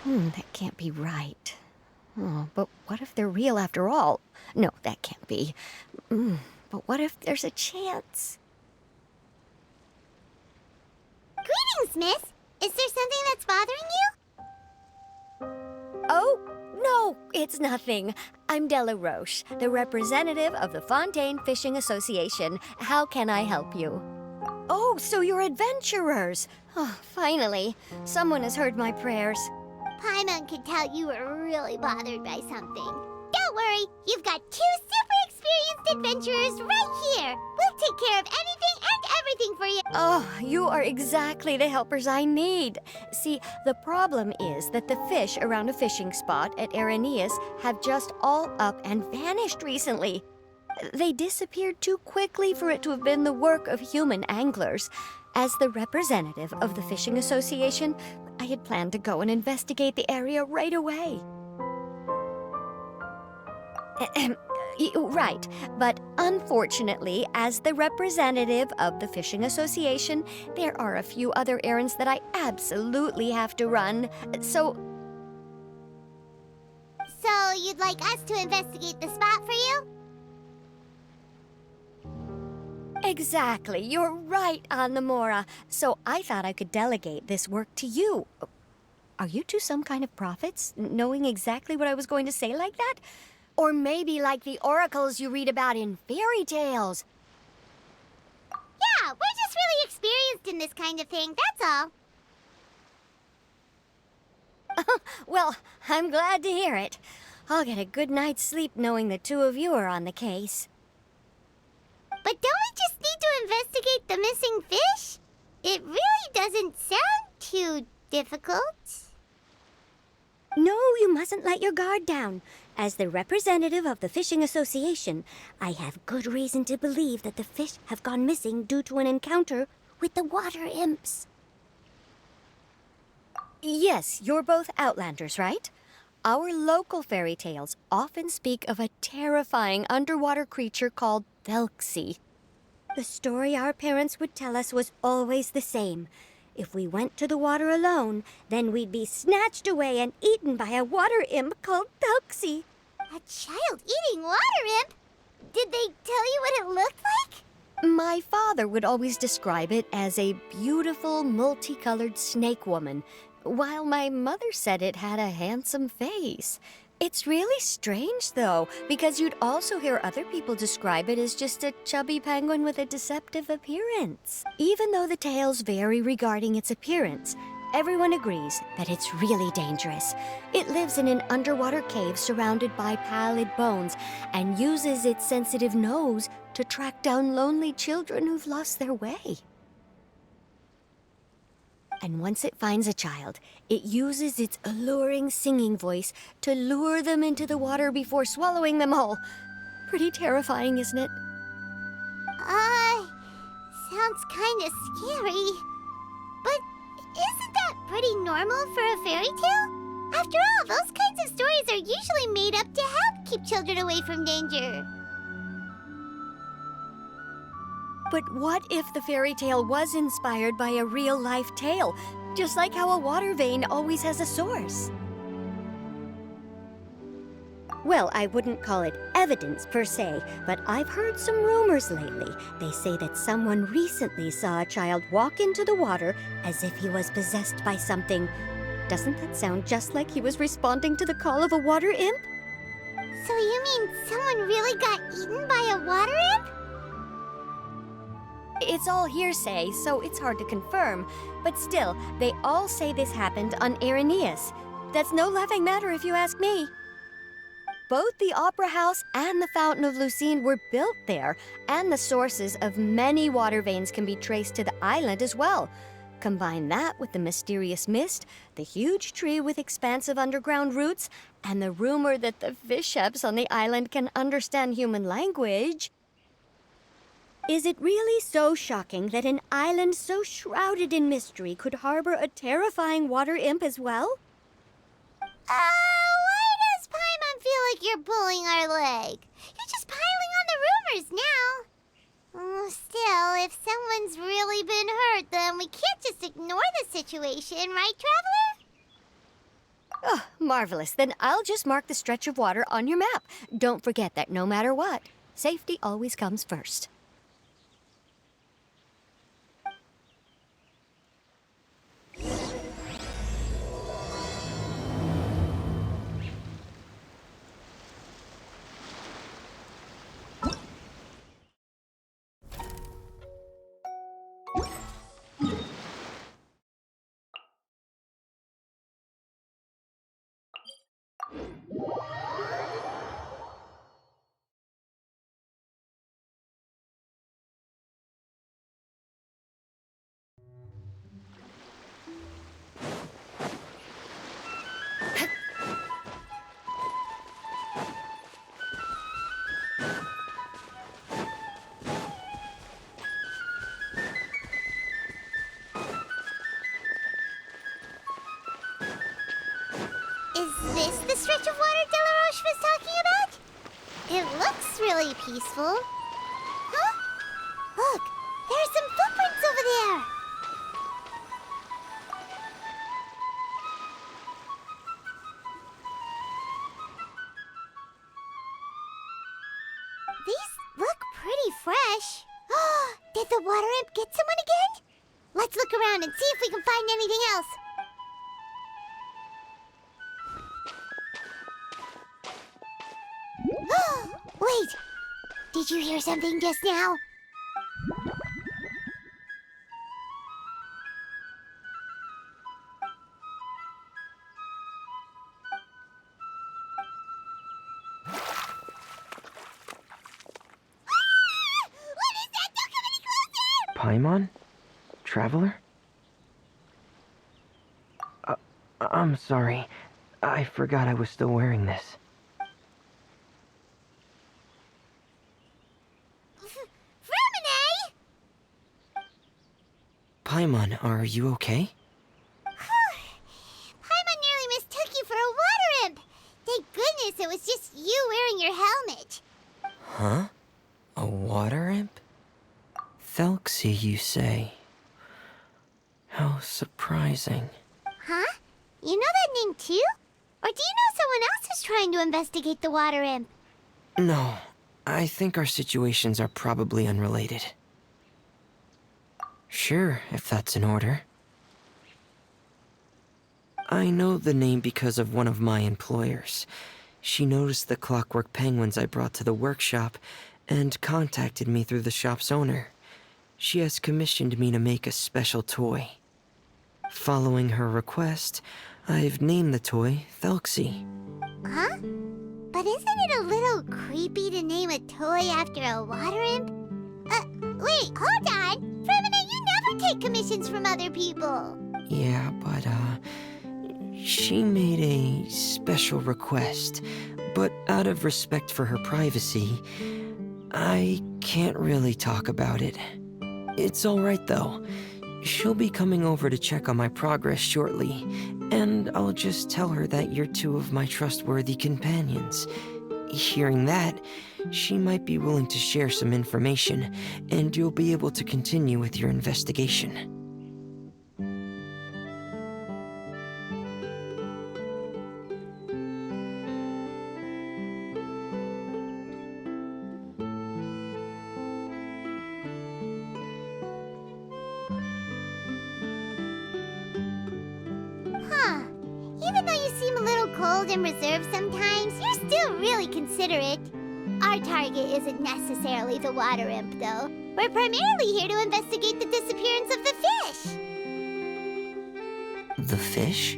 That can't be right. Oh, but what if they're real after all? No, that can't be. But what if there's a chance? Greetings, miss. Is there something that's bothering you? Oh, no, it's nothing. I'm Della Roche, the representative of the Fontaine Fishing Association. How can I help you? Oh, so you're adventurers. Oh, finally, someone has heard my prayers. Paimon could tell you were really bothered by something. Don't worry, you've got two super experienced adventurers right here. We'll take care of anything and everything for you. Oh, you are exactly the helpers I need. See, the problem is that the fish around a fishing spot at Irenaeus have just all up and vanished recently. They disappeared too quickly for it to have been the work of human anglers. As the representative of the Fishing Association, I had planned to go and investigate the area right away. Right, but unfortunately, as the representative of the Fishing Association, there are a few other errands that I absolutely have to run, so... So you'd like us to investigate the spot for you? Exactly, you're right, Anamora. So I thought I could delegate this work to you. Are you two some kind of prophets, knowing exactly what I was going to say like that? Or maybe like the oracles you read about in fairy tales? Yeah, we're just really experienced in this kind of thing, that's all. Well, I'm glad to hear it. I'll get a good night's sleep knowing the two of you are on the case. But don't we just need to investigate the missing fish? It really doesn't sound too difficult. No, you mustn't let your guard down. As the representative of the Fishing Association, I have good reason to believe that the fish have gone missing due to an encounter with the water imps. Yes, you're both Outlanders, right? Our local fairy tales often speak of a terrifying underwater creature called Thelxie. The story our parents would tell us was always the same. If we went to the water alone, then we'd be snatched away and eaten by a water imp called Thelxie. A child-eating water imp? Did they tell you what it looked like? My father would always describe it as a beautiful, multicolored snake woman, while my mother said it had a handsome face. It's really strange, though, because you'd also hear other people describe it as just a chubby penguin with a deceptive appearance. Even though the tales vary regarding its appearance, everyone agrees that it's really dangerous. It lives in an underwater cave surrounded by pallid bones and uses its sensitive nose to track down lonely children who've lost their way. And once it finds a child, it uses its alluring singing voice to lure them into the water before swallowing them all. Pretty terrifying, isn't it? Sounds kinda scary. But isn't that pretty normal for a fairy tale? After all, those kinds of stories are usually made up to help keep children away from danger. But what if the fairy tale was inspired by a real-life tale, just like how a water vein always has a source? Well, I wouldn't call it evidence per se, but I've heard some rumors lately. They say that someone recently saw a child walk into the water as if he was possessed by something. Doesn't that sound just like he was responding to the call of a water imp? So you mean someone really got eaten by a water imp? It's all hearsay, so it's hard to confirm. But still, they all say this happened on Irenaeus. That's no laughing matter if you ask me. Both the Opera House and the Fountain of Lucine were built there, and the sources of many water veins can be traced to the island as well. Combine that with the mysterious mist, the huge tree with expansive underground roots, and the rumor that the fish chefs on the island can understand human language. Is it really so shocking that an island so shrouded in mystery could harbor a terrifying water imp as well? Why does Paimon feel like you're pulling our leg? You're just piling on the rumors now. Still, if someone's really been hurt, then we can't just ignore the situation, right, Traveler? Oh, marvelous. Then I'll just mark the stretch of water on your map. Don't forget that no matter what, safety always comes first. Is this the stretch of water Delaroche was talking about? It looks really peaceful. Huh? Look, there are some footprints over there. These look pretty fresh. Did the water imp get someone again? Let's look around and see if we can find anything else. Wait! Did you hear something just now? What is that? Don't come any closer! Paimon? Traveler? I'm sorry. I forgot I was still wearing this. Paimon, are you okay? Paimon nearly mistook you for a water imp. Thank goodness it was just you wearing your helmet. Huh? A water imp? Thelxie, you say? How surprising. Huh? You know that name too? Or do you know someone else is trying to investigate the water imp? No, I think our situations are probably unrelated. Sure, if that's in order. I know the name because of one of my employers. She noticed the clockwork penguins I brought to the workshop and contacted me through the shop's owner. She has commissioned me to make a special toy. Following her request, I've named the toy Thelxie. Huh? But isn't it a little creepy to name a toy after a water imp? Wait, hold on! For a minute, you never take commissions from other people! Yeah, but, she made a special request, but out of respect for her privacy, I can't really talk about it. It's alright though. She'll be coming over to check on my progress shortly, and I'll just tell her that you're two of my trustworthy companions. Hearing that, she might be willing to share some information, and you'll be able to continue with your investigation. Huh. Even though you seem a little cold and reserved sometimes, you're still really considerate. Our target isn't necessarily the water imp, though. We're primarily here to investigate the disappearance of the fish. The fish?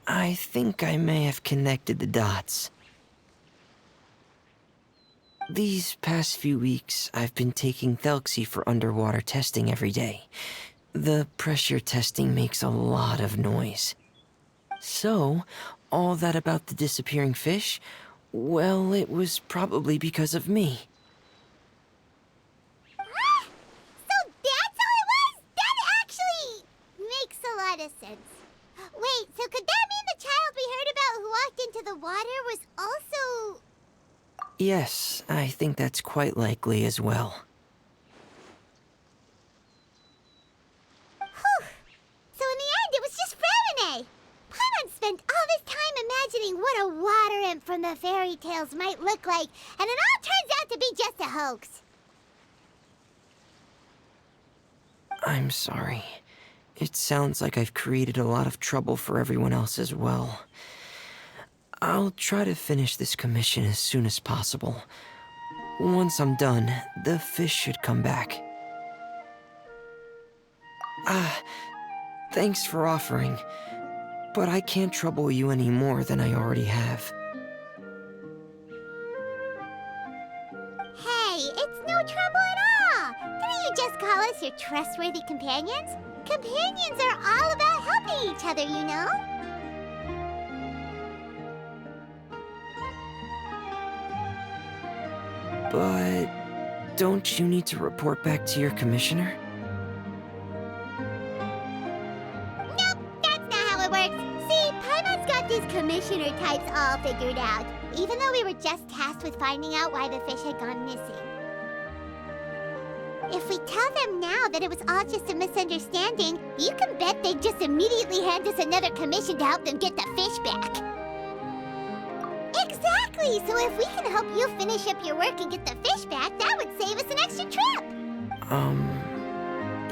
I think I may have connected the dots. These past few weeks, I've been taking Thelxie for underwater testing every day. The pressure testing makes a lot of noise. So, all that about the disappearing fish? Well, it was probably because of me. So that's how it was? That actually makes a lot of sense. Wait, so Yes, I think that's quite likely as well. Whew. So in the end, it was just Framine. Paimon spent all this time imagining what a water imp from the fairy tales might look like, and it all turns out to be just a hoax. I'm sorry. It sounds like I've created a lot of trouble for everyone else as well. I'll try to finish this commission as soon as possible. Once I'm done, the fish should come back. Thanks for offering, but I can't trouble you any more than I already have. Hey, it's no trouble at all. Didn't you just call us your trustworthy companions? Companions are all about helping each other, you know? But don't you need to report back to your commissioner? Nope, that's not how it works. See, Paimon's got these commissioner types all figured out, even though we were just tasked with finding out why the fish had gone missing. If we tell them now that it was all just a misunderstanding, you can bet they'd just immediately hand us another commission to help them get the fish back. Exactly! So if we can help you finish up your work and get the fish back, that would save us an extra trip!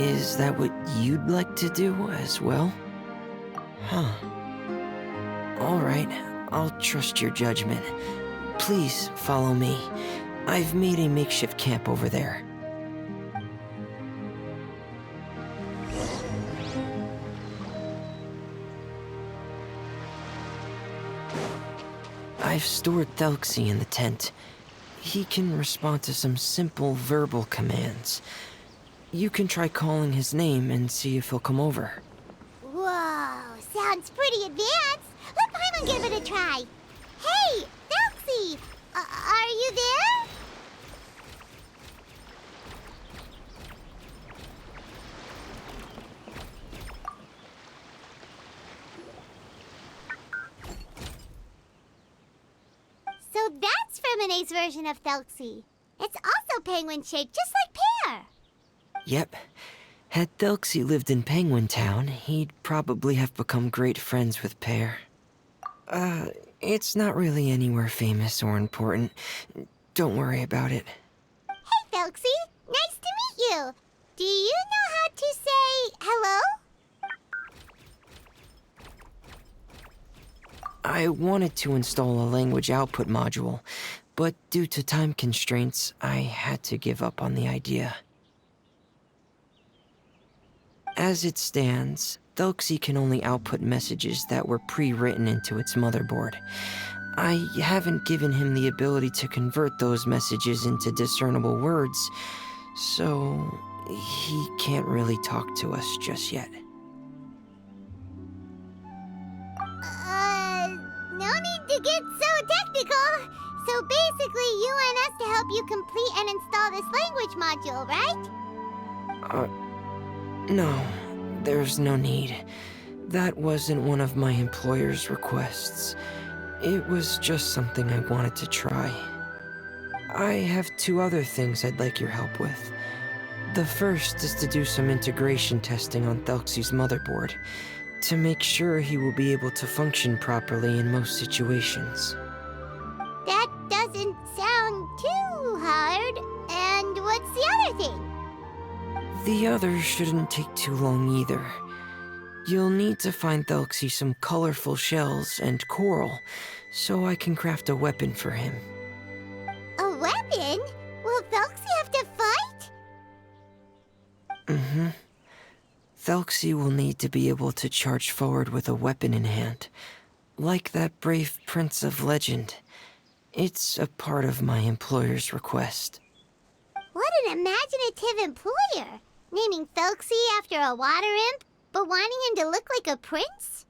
Is that what you'd like to do as well? Huh. Alright, I'll trust your judgment. Please follow me. I've made a makeshift camp over there. I've stored Thelxie in the tent. He can respond to some simple verbal commands. You can try calling his name and see if he'll come over. Whoa, sounds pretty advanced. Let Paimon give it a try. Hey, Thelxie, are you there? So that's Fremine's version of Thelxie. It's also penguin-shaped, just like Pear. Yep. Had Thelxie lived in Penguin Town, he'd probably have become great friends with Pear. It's not really anywhere famous or important. Don't worry about it. Hey, Thelxie, nice to meet you. Do you know how to say hello? I wanted to install a language output module, but due to time constraints, I had to give up on the idea. As it stands, Thelxie can only output messages that were pre-written into its motherboard. I haven't given him the ability to convert those messages into discernible words, so he can't really talk to us just yet. No need to get so technical. So basically, you want us to help you complete and install this language module, right? No, there's no need. That wasn't one of my employer's requests. It was just something I wanted to try. I have two other things I'd like your help with. The first is to do some integration testing on Thelxie's motherboard, to make sure he will be able to function properly in most situations. That doesn't sound too hard. And what's the other thing? The other shouldn't take too long either. You'll need to find Thelxie some colorful shells and coral, so I can craft a weapon for him. A weapon? Will Thelxie have to fight? Mm-hmm. Thelxie will need to be able to charge forward with a weapon in hand, like that brave prince of legend. It's a part of my employer's request. What an imaginative employer! Naming Thelxie after a water imp, but wanting him to look like a prince?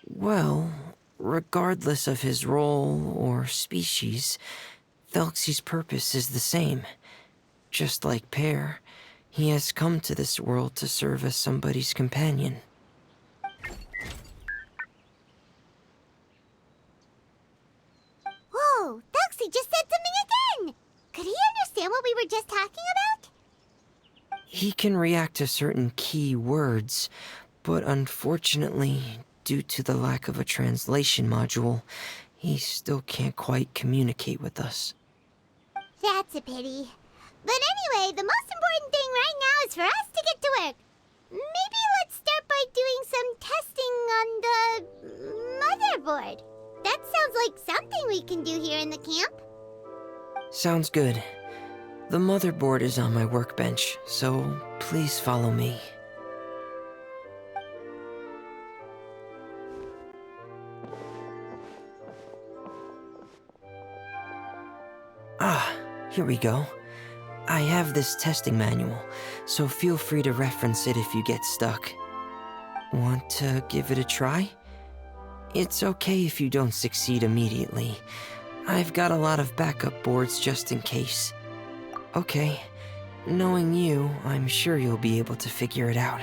Well, regardless of his role or species, Thelxie's purpose is the same. Just like Pear, he has come to this world to serve as somebody's companion. Whoa, He can react to certain key words, but unfortunately, due to the lack of a translation module, he still can't quite communicate with us. That's a pity. But anyway, the most important thing right now is for us to get to work. Maybe let's start by doing some testing on the motherboard. That sounds like something we can do here in the camp. Sounds good. The motherboard is on my workbench, so please follow me. Ah, here we go. I have this testing manual, so feel free to reference it if you get stuck. Want to give it a try? It's okay if you don't succeed immediately. I've got a lot of backup boards just in case. Okay, knowing you, I'm sure you'll be able to figure it out.